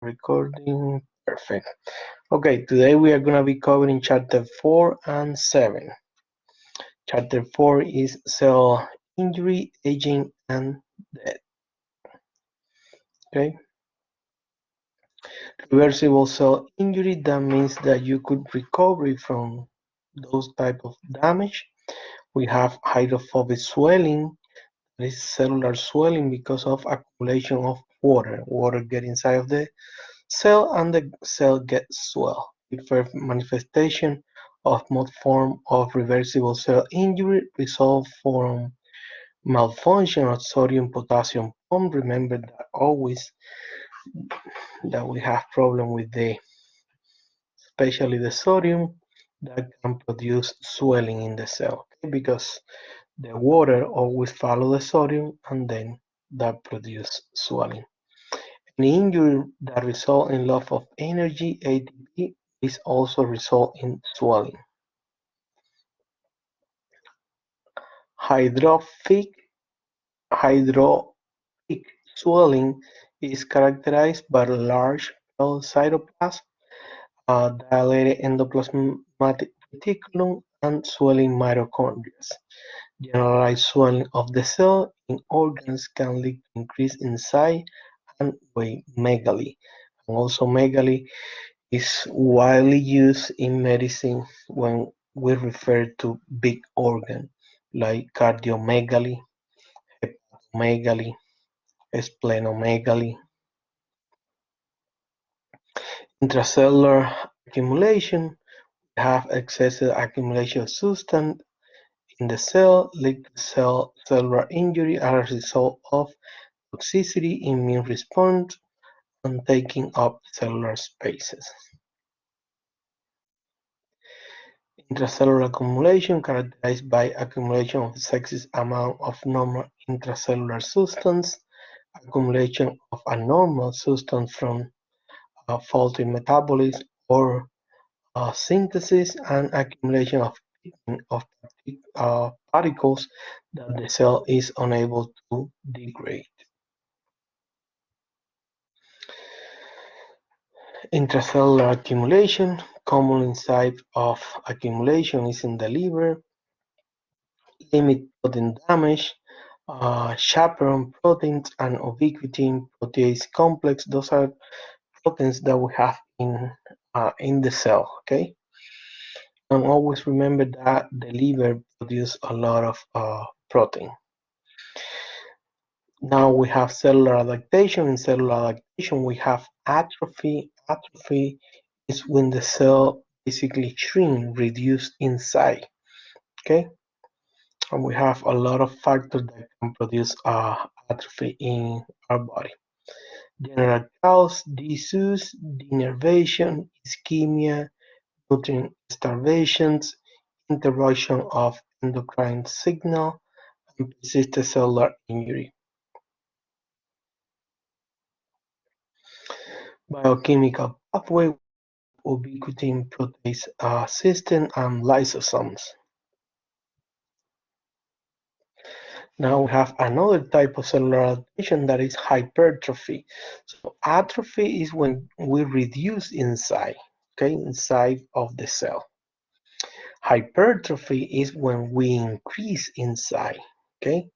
Recording. Perfect. Okay, today we are going to be covering chapter 4 and 7. Chapter 4 is cell injury, aging, and death. Okay, reversible cell injury, that means that you could recover from those type of damage. We have hydrophobic swelling, this is cellular swelling because of accumulation of water. Water get inside of the cell and the cell gets swell. The first manifestation of most form of reversible cell injury result from malfunction of sodium-potassium pump. Remember that always that we have problem with especially the sodium, that can produce swelling in the cell, okay? Because the water always follow the sodium and then that produce swelling. An injury that result in loss of energy, ATP, is also result in swelling. Hydrophic swelling is characterized by large pale cytoplasm, dilated endoplasmatic reticulum, and swelling mitochondria. Generalized swelling of the cell in organs can lead to increase in size and weight, megaly. And also megaly is widely used in medicine when we refer to big organ like cardiomegaly, hepatomegaly, splenomegaly. Intracellular accumulation, we have excessive accumulation of substance in the cell, lead to cellular injury as a result of toxicity, immune response, and taking up cellular spaces. Intracellular accumulation, characterized by accumulation of excessive amount of normal intracellular substance, accumulation of abnormal substance from faulty metabolism or synthesis, and accumulation of particles that the cell is unable to degrade. Intracellular accumulation, common site of accumulation is in the liver. Limit protein damage, chaperone proteins, and ubiquitin protease complex. Those are proteins that we have in the cell. Okay, and always remember that the liver produces a lot of protein. Now we have cellular adaptation. In cellular adaptation, we have atrophy. Atrophy is when the cell basically shrink, reduce in size. Okay, and we have a lot of factors that can produce atrophy in our body. General cause, disease, denervation, ischemia, nutrient starvations, interruption of endocrine signal, and persistent cellular injury. Biochemical pathway, we have ubiquitin protease system and lysosomes. Now we have another type of cellular adaptation, that is hypertrophy. So atrophy is when we reduce inside, okay, inside of the cell. Hypertrophy is when we increase inside, okay,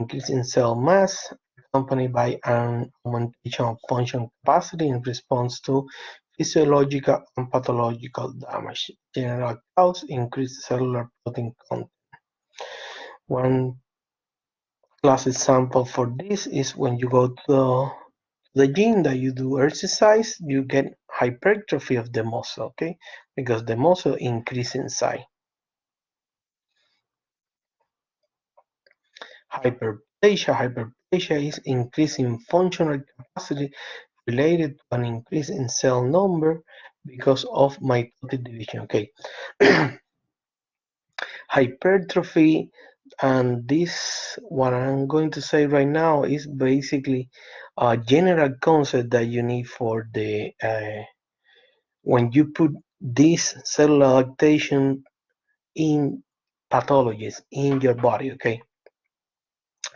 increase in cell mass accompanied by an augmentation of function capacity in response to physiological and pathological damage. General cause, increased cellular protein content. One class example for this is when you go to the gym, that you do exercise, you get hypertrophy of the muscle, okay, because the muscle increase in size. Hyperplasia is increase in functional capacity related to an increase in cell number because of mitotic division. Okay, hypertrophy, and this what I'm going to say right now is basically a general concept that you need for the when you put this cellular adaptation in pathologies in your body. Okay,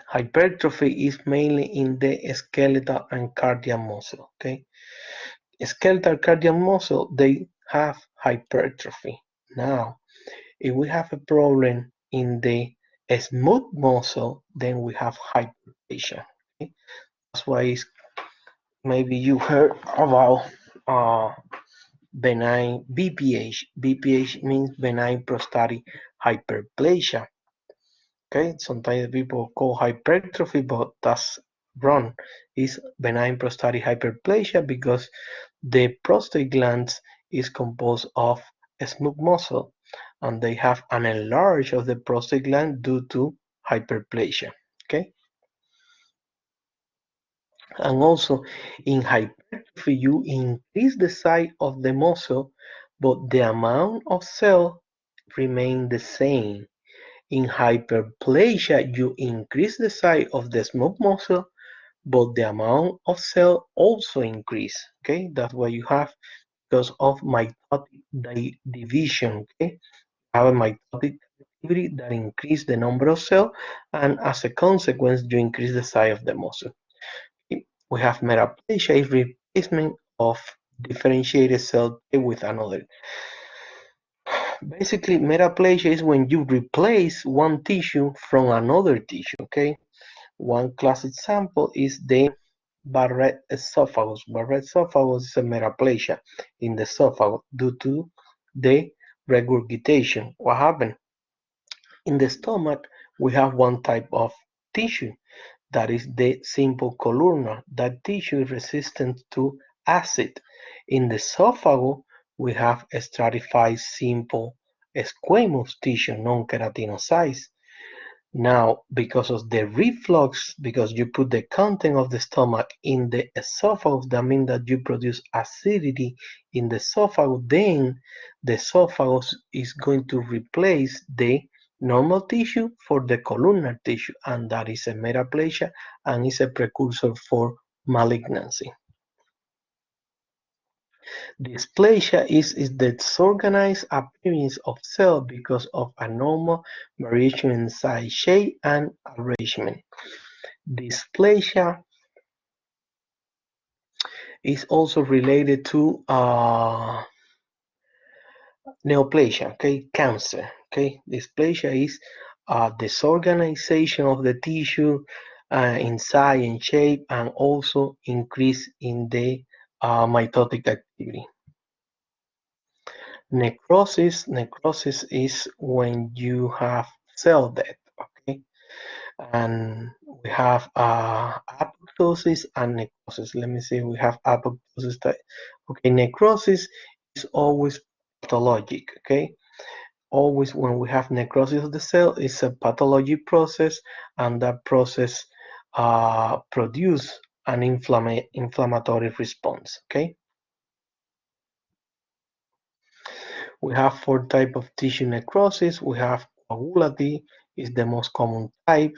Hypertrophy is mainly in the skeletal and cardiac muscle. Okay, skeletal cardiac muscle, they have hypertrophy. Now, if we have a problem in the smooth muscle, then we have hyperplasia. Okay? That's why maybe you heard about benign BPH. BPH means benign prostatic hyperplasia. Okay, sometimes people call hypertrophy, but that's wrong. It's benign prostatic hyperplasia because the prostate glands is composed of smooth muscle, and they have an enlarge of the prostate gland due to hyperplasia. Okay, and also in hypertrophy, you increase the size of the muscle, but the amount of cell remain the same. In hyperplasia, you increase the size of the smooth muscle, but the amount of cell also increase. Okay, that's what you have because of mitotic division. Okay, have a mitotic activity that increase the number of cells, and as a consequence, you increase the size of the muscle. Okay? We have metaplasia, is replacement of differentiated cell with another. Basically, metaplasia is when you replace one tissue from another tissue. Okay, one classic example is the Barrett esophagus. Barrett esophagus is a metaplasia in the esophagus due to the regurgitation. What happened? In the stomach, we have one type of tissue that is the simple columnar. That tissue is resistant to acid. In the esophagus, we have a stratified simple squamous tissue, non-keratinocytes. Now, because of the reflux, because you put the content of the stomach in the esophagus, that means that you produce acidity in the esophagus, then the esophagus is going to replace the normal tissue for the columnar tissue, and that is a metaplasia and is a precursor for malignancy. Dysplasia is the disorganized appearance of cell because of abnormal variation in size, shape, and arrangement. Dysplasia is also related to neoplasia, okay, cancer. Okay, dysplasia is disorganization of the tissue in size and shape, and also increase in the mitotic activity. Necrosis is when you have cell death. Okay, and we have apoptosis and necrosis. Let me see, we have apoptosis. Okay, necrosis is always pathologic. Okay, always when we have necrosis of the cell, it's a pathology process, and that process produce an inflammatory response. Okay, we have four types of tissue necrosis. We have coagulative, is the most common type.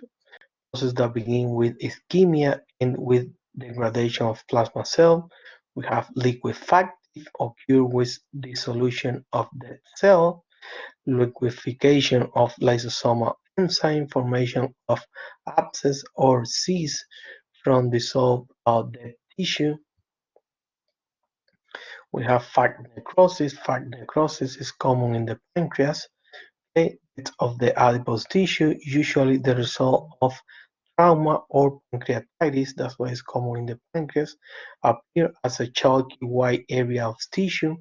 Process that begin with ischemia and with degradation of plasma cell. We have liquefactive, occur with dissolution of the cell, liquefaction of lysosomal enzyme, formation of abscess or cyst from dissolved dead tissue. We have fat necrosis. Fat necrosis is common in the pancreas. Okay? It's of the adipose tissue, usually the result of trauma or pancreatitis, that's why it's common in the pancreas, appear as a chalky white area of tissue,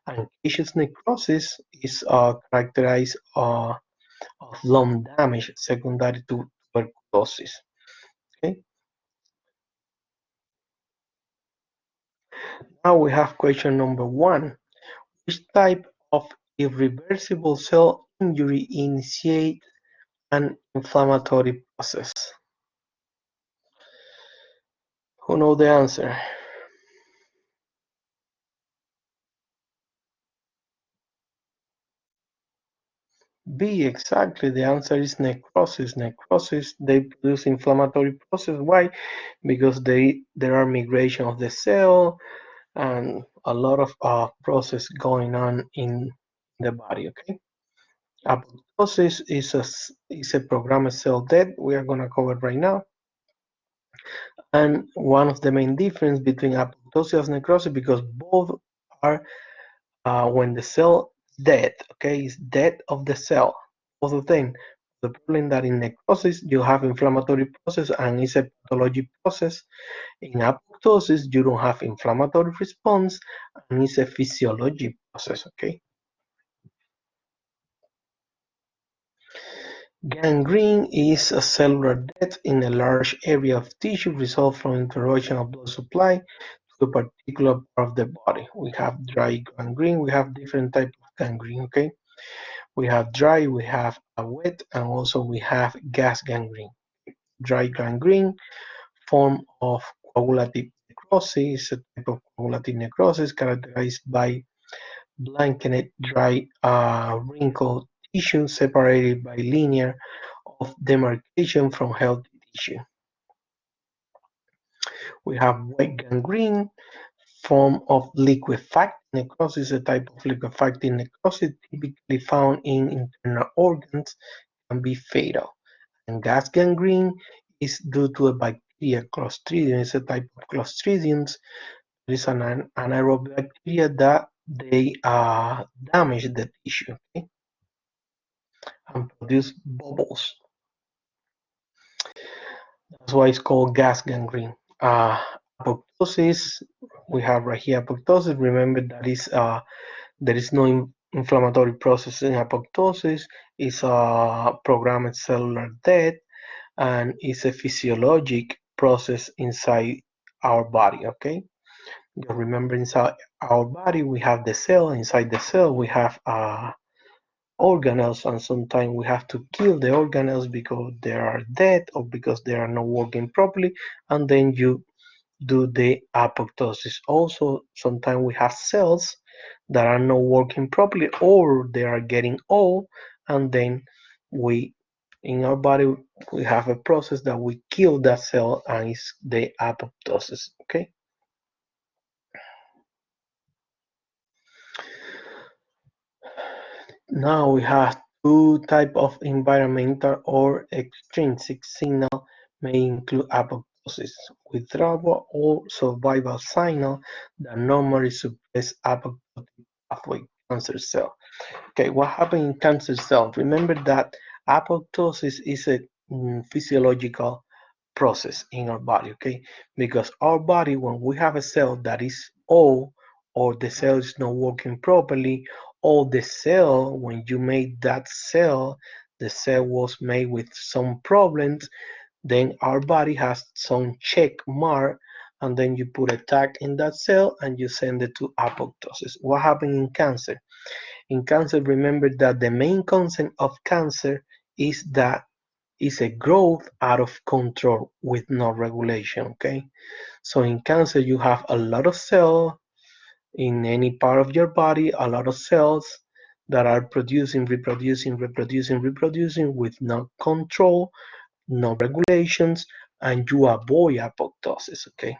and caseous necrosis is characterized of lung damage secondary to tuberculosis. Okay. Now we have question number 1. Which type of irreversible cell injury initiates an inflammatory process? Who knows the answer? B, exactly. The answer is necrosis. Necrosis, they produce inflammatory process. Why? Because there are migration of the cell and a lot of process going on in the body. Okay. Apoptosis is a programmed cell death we are going to cover right now. And one of the main difference between apoptosis and necrosis, because both are when the cell dead, okay, is death of the cell, both of them. The problem that in necrosis you have inflammatory process and it's a pathology process. In apoptosis you don't have inflammatory response and it's a physiology process, okay. Gangrene is a cellular death in a large area of tissue result from interruption of blood supply to a particular part of the body. We have dry gangrene, we have different types of gangrene, okay? We have dry, we have a wet, and also we have gas gangrene. Dry gangrene, form of coagulative necrosis, a type of coagulative necrosis characterized by blanketed dry wrinkled tissue separated by linear of demarcation from healthy tissue. We have wet gangrene, form of liquefact necrosis, a type of liquefacting necrosis typically found in internal organs, can be fatal. And gas gangrene is due to a bacteria, Clostridium. It's a type of Clostridium. It is an anaerobic bacteria that they damage the tissue, okay, and produce bubbles. That's why it's called gas gangrene. Apoptosis, we have right here apoptosis. Remember that is there is no inflammatory process in apoptosis. It's a programmed cellular death, and it's a physiologic process inside our body. Okay, you remember inside our body we have the cell. Inside the cell we have organelles, and sometimes we have to kill the organelles because they are dead or because they are not working properly, and then you do the apoptosis. Also, sometimes we have cells that are not working properly or they are getting old, and then we in our body we have a process that we kill that cell, and it's the apoptosis. Okay. Now we have two types of environmental or extrinsic signal may include apoptosis, withdrawal or survival signal that normally suppress apoptotic pathway cancer cell. Okay, what happens in cancer cell? Remember that apoptosis is a physiological process in our body, okay? Because our body, when we have a cell that is old or the cell is not working properly, or the cell, when you made that cell, the cell was made with some problems, then our body has some check mark, and then you put a tag in that cell and you send it to apoptosis. What happened in cancer? In cancer, remember that the main concept of cancer is that it's a growth out of control with no regulation, okay? So in cancer, you have a lot of cells in any part of your body, a lot of cells that are producing, reproducing with no control, no regulations, and you avoid apoptosis, okay?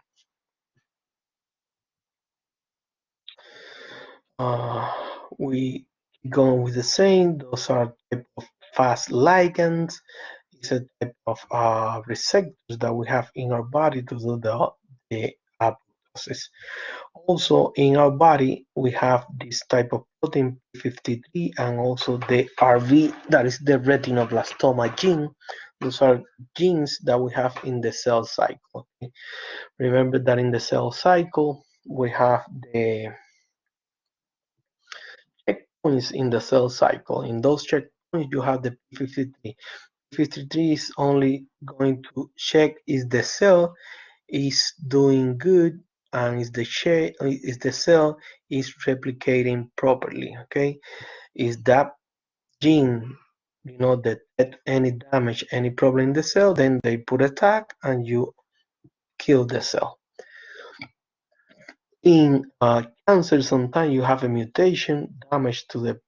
Uh, we go with the same, those are type of fast ligands. It's a type of receptors that we have in our body to do the apoptosis. Also in our body, we have this type of protein P53 and also the RB, that is the retinoblastoma gene. Those are genes that we have in the cell cycle. Okay? Remember that in the cell cycle, we have the checkpoints in the cell cycle. In those checkpoints, you have the P53. P53 is only going to check if the cell is doing good and is the cell is replicating properly. Okay, is that gene, that any damage, any problem in the cell, then they put a tag and you kill the cell. In cancer, sometimes you have a mutation, damage to the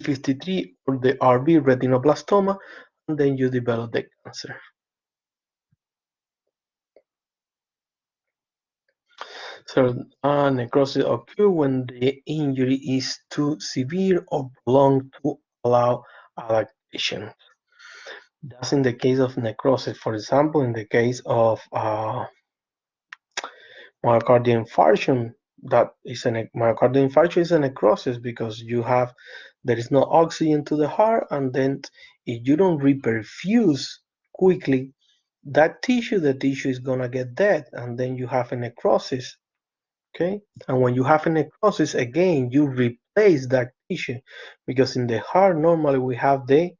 53 or the RB retinoblastoma, and then you develop the cancer. So necrosis occurs when the injury is too severe or prolonged to allow adaptation. That's in the case of necrosis. For example, in the case of myocardial infarction, myocardial infarction is a necrosis because there is no oxygen to the heart, and then if you don't reperfuse quickly that tissue, the tissue is gonna get dead, and then you have a necrosis. Okay, and when you have a necrosis, again, you replace that tissue because in the heart normally we have the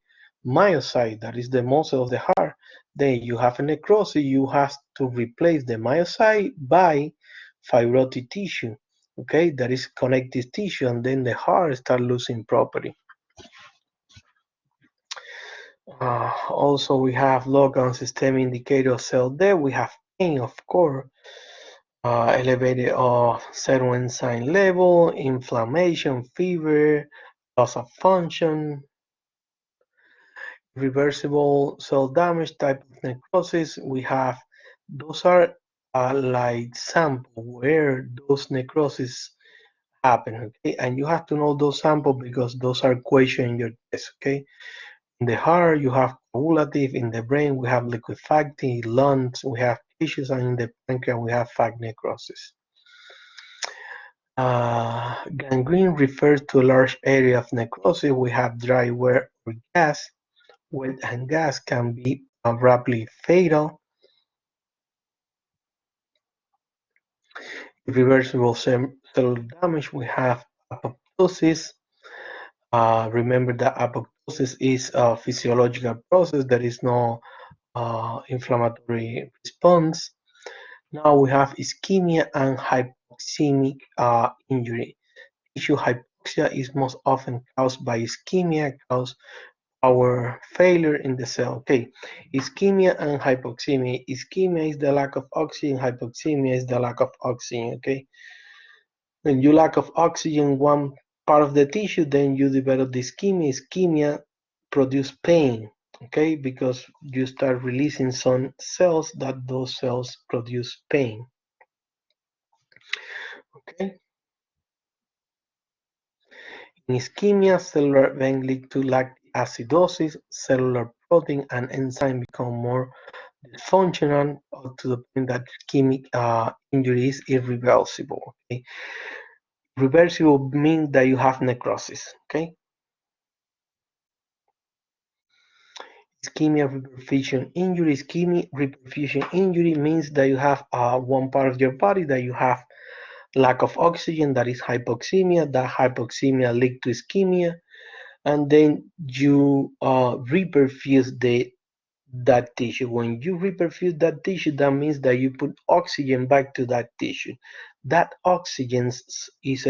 myocyte, that is the muscle of the heart. Then you have a necrosis, you have to replace the myocyte by fibrotic tissue. Okay, that is connective tissue, and then the heart start losing property. Also, we have local and systemic indicator of cell death. We have pain, of course. Elevated serum enzyme level, inflammation, fever, loss of function, reversible cell damage type of necrosis. Those are like sample where those necrosis happen, okay? And you have to know those samples because those are questions in your test, okay? In the heart, you have coagulative. In the brain, we have liquefactive. Lungs, we have tissues, and in the pancreas, we have fat necrosis. Gangrene refers to a large area of necrosis. We have dry, wet, or gas. Wet and gas can be rapidly fatal. Irreversible cellular damage, we have apoptosis. Remember that apoptosis is a physiological process. There is no inflammatory response. Now we have ischemia and hypoxemic injury. Tissue hypoxia is most often caused by ischemia, caused our failure in the cell. Okay, ischemia and hypoxemia. Ischemia is the lack of oxygen, hypoxemia is the lack of oxygen. Okay, when you lack of oxygen one part of the tissue, then you develop the ischemia. Ischemia produce pain, okay, because you start releasing some cells that those cells produce pain. Okay, in ischemia, cellular events lead to lactic acidosis, cellular protein and enzyme become more dysfunctional to the point that ischemic injury is irreversible. Okay, reversible means that you have necrosis. Okay, ischemia reperfusion injury. Ischemia reperfusion injury means that you have one part of your body that you have lack of oxygen, that is hypoxemia. That hypoxemia leads to ischemia, and then you reperfuse that tissue. When you reperfuse that tissue, that means that you put oxygen back to that tissue. That oxygen is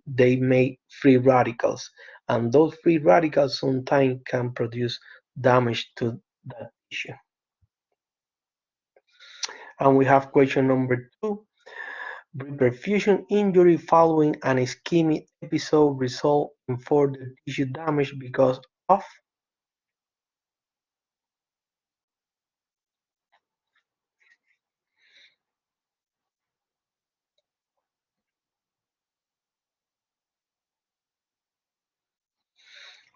they make free radicals, and those free radicals sometimes can produce damage to that tissue. And we have question number 2. Reperfusion injury following an ischemic episode result in further tissue damage because of.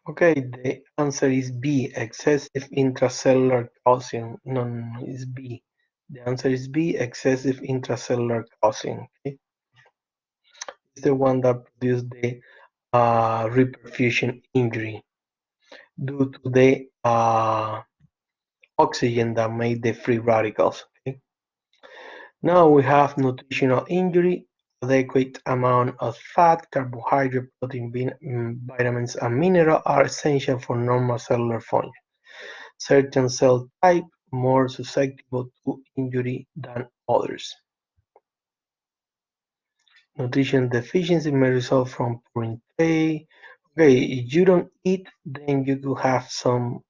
Okay, the answer is B, excessive intracellular calcium. No, no, it's B. The answer is B, excessive intracellular calcium. Okay? It's the one that produced the reperfusion injury due to the oxygen that made the free radicals. Okay? Now we have nutritional injury. Adequate amount of fat, carbohydrate, protein, vitamins, and mineral are essential for normal cellular function. Certain cell types more susceptible to injury than others. Nutrition deficiency may result from poor intake. Okay, if you don't eat, then you could have some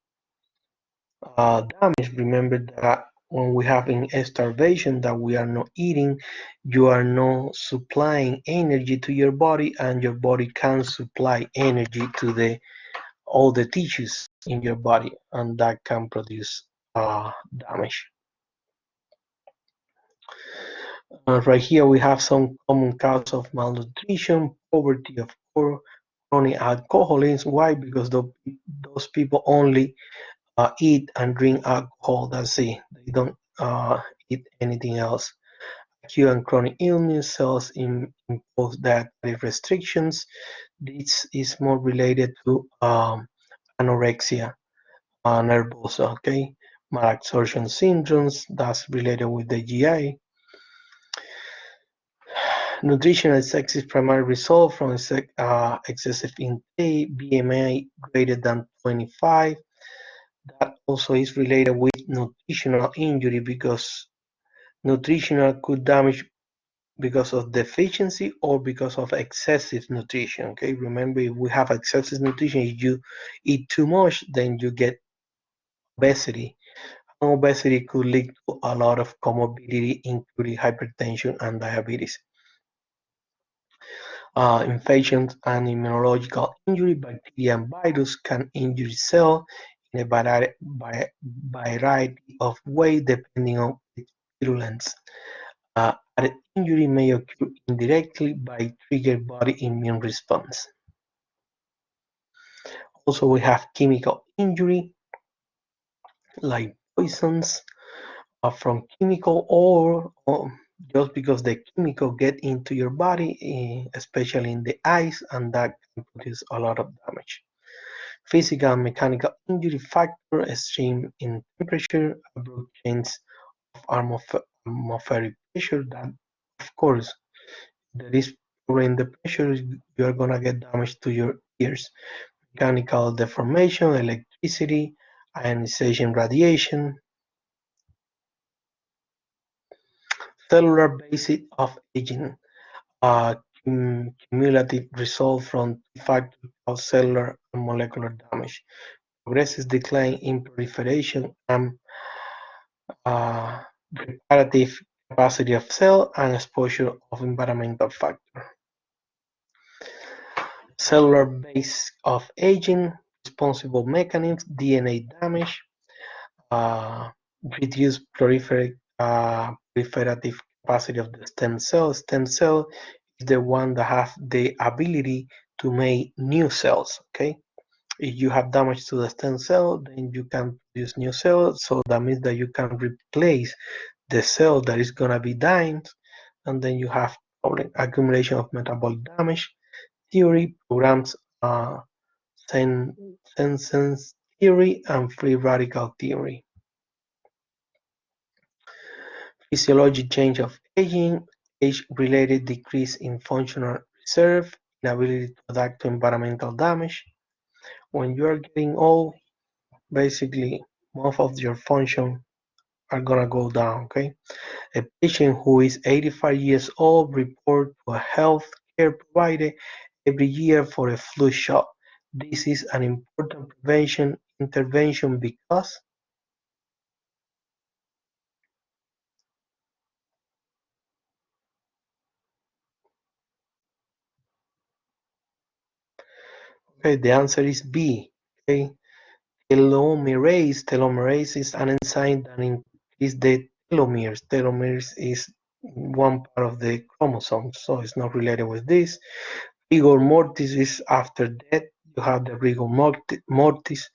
damage. Remember that when we have in starvation that we are not eating, you are not supplying energy to your body, and your body can supply energy to all the tissues in your body, and that can produce damage. Right here we have some common cause of malnutrition, poverty of chronic alcoholism. Why? Because those people only eat and drink alcohol. That's it. They don't eat anything else. Acute and chronic illness cells impose dietary restrictions. This is more related to anorexia nervosa, okay? Malabsorption syndromes, that's related with the GI. Nutritional excess primarily result from excessive intake, BMI greater than 25. That also is related with nutritional injury because nutritional could damage because of deficiency or because of excessive nutrition. Okay, remember if we have excessive nutrition, if you eat too much, then you get obesity. Obesity could lead to a lot of comorbidity, including hypertension and diabetes. Infections and immunological injury, bacteria and virus can injure cell in a variety of ways depending on its virulence. An injury may occur indirectly by trigger body immune response. Also, we have chemical injury like poisons from chemical or just because the chemical get into your body, especially in the eyes, and that can produce a lot of damage. Physical and mechanical injury factor, extreme in temperature, abrupt change of atmospheric pressure. That, of course, there is in the pressure, you are gonna get damage to your ears. Mechanical deformation, electricity, ionization, radiation, cellular basis of aging. Cumulative result from two factors cause cellular and molecular damage. Progressive decline in proliferation and uh, reparative capacity of cell and exposure of environmental factor. Cellular base of aging, responsible mechanisms, DNA damage, uh, reduced proliferative capacity of the stem cell. Stem cell is the one that has the ability to make new cells. Okay, if you have damage to the stem cell, then you can produce new cells. So that means that you can replace the cell that is gonna be dying, and then you have accumulation of metabolic damage. Theory programs senescence theory and free radical theory. Physiology change of aging, age-related decrease in functional reserve, inability to adapt to environmental damage. When you are getting old, basically most of your function are gonna go down, okay? A patient who is 85 years old report to a health care provider every year for a flu shot. This is an important prevention intervention because okay, the answer is B. Okay, telomerase is an enzyme that increases the telomeres. Telomeres is one part of the chromosome, so it's not related with this. Rigor mortis is after death. You have the rigor mortis.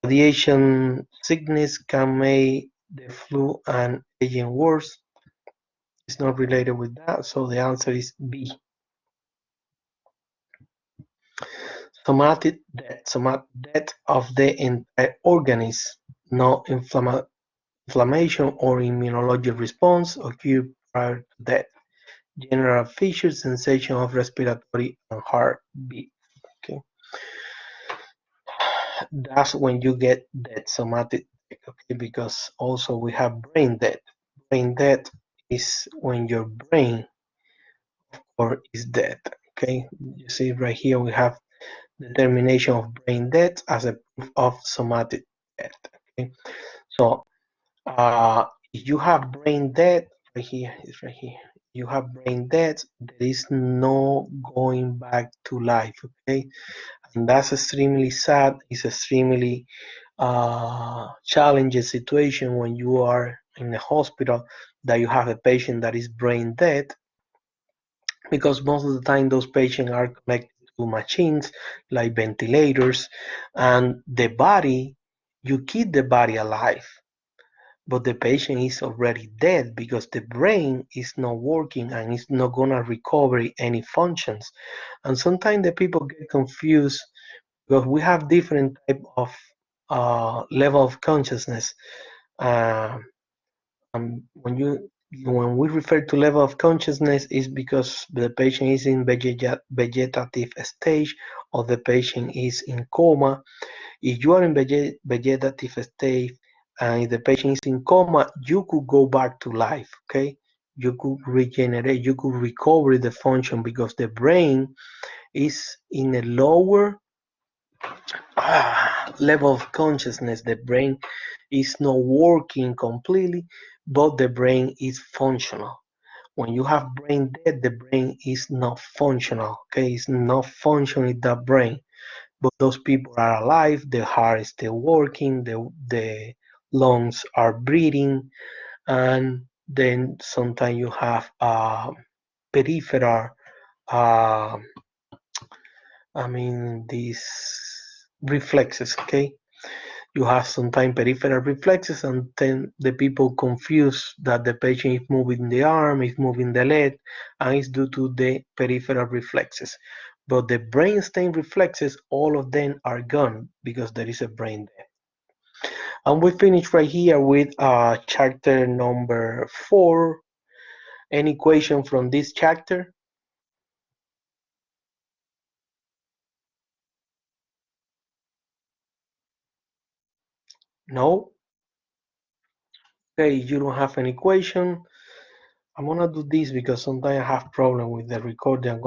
Radiation sickness can make the flu and aging worse. It's not related with that, so the answer is B. Somatic death of the entire organism, no inflammation or immunologic response occur prior to death. General features, sensation of respiratory and heartbeat. Okay, that's when you get death, somatic death. Okay, because also we have brain death. Brain death is when your brain or is dead. Okay, you see right here we have determination of brain death as a proof of somatic death. Okay, so if you have brain death, right here, it's right here. You have brain death, there is no going back to life. Okay, and that's extremely sad. It's extremely challenging situation when you are in the hospital that you have a patient that is brain dead, because most of the time those patients are connected to machines like ventilators, and the body, you keep the body alive, but the patient is already dead because the brain is not working and is not gonna recover any functions. And sometimes the people get confused because we have different type of level of consciousness. Uh, when we refer to level of consciousness, is because the patient is in vegetative stage or the patient is in coma. If you are in vegetative state and if the patient is in coma, you could go back to life, okay? You could regenerate, you could recover the function because the brain is in a lower level of consciousness. The brain is not working completely, but the brain is functional. When you have brain dead, the brain is not functional, okay? It's not functioning, that brain, but those people are alive, the heart is still working, the lungs are breathing, and then sometimes you have peripheral, uh, these reflexes, okay? You have sometimes peripheral reflexes, and then the people confuse that the patient is moving the arm, is moving the leg, and it's due to the peripheral reflexes. But the brainstem reflexes, all of them are gone because there is a brain dead. And we finish right here with chapter number 4. Any question from this chapter? No? Okay, you don't have any question. I'm gonna do this because sometimes I have problem with the recording. I'm gonna